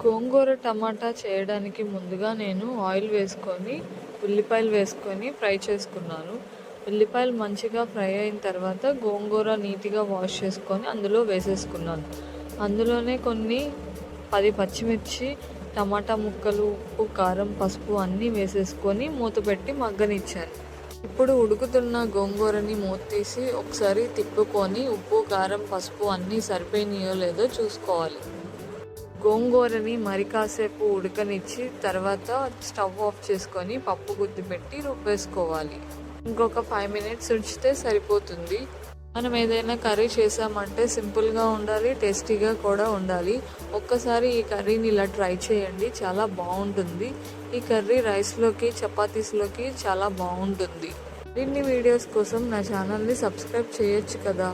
గోంగూర టమాటా చేయడానికి ముందుగా నేను ఆయిల్ వేసుకొని ఉల్లిపాయలు వేసుకొని ఫ్రై చేసుకున్నాను. ఉల్లిపాయలు మంచిగా ఫ్రై అయిన తర్వాత గోంగూర నీట్గా వాష్ చేసుకొని అందులో వేసేసుకున్నాను. అందులోనే కొన్ని 10 పచ్చిమిర్చి, టమాటా ముక్కలు, ఉప్పు, కారం, పసుపు అన్నీ వేసేసుకొని మూత పెట్టి మగ్గనిచ్చాను. ఇప్పుడు ఉడుకుతున్న గోంగూరని మూత తీసి ఒకసారి తిప్పుకొని ఉప్పు, కారం, పసుపు అన్నీ సరిపోయినాయో లేదో చూసుకోవాలి. గోంగూరని మరి కాసేపు ఉడకనిచ్చి తర్వాత స్టవ్ ఆఫ్ చేసుకొని పప్పు గుత్తి పెట్టి రుబ్బేసుకోవాలి. ఇంకొక 5 మినిట్స్ ఉంచితే సరిపోతుంది. మనం ఏదైనా కర్రీ చేసామంటే సింపుల్గా ఉండాలి, టేస్టీగా కూడా ఉండాలి. ఒక్కసారి ఈ కర్రీని ఇలా ట్రై చేయండి, చాలా బాగుంటుంది. ఈ కర్రీ రైస్లోకి, చపాతీస్లోకి చాలా బాగుంటుంది. మరిన్ని వీడియోస్ కోసం నా ఛానల్ని సబ్స్క్రైబ్ చేయొచ్చు కదా.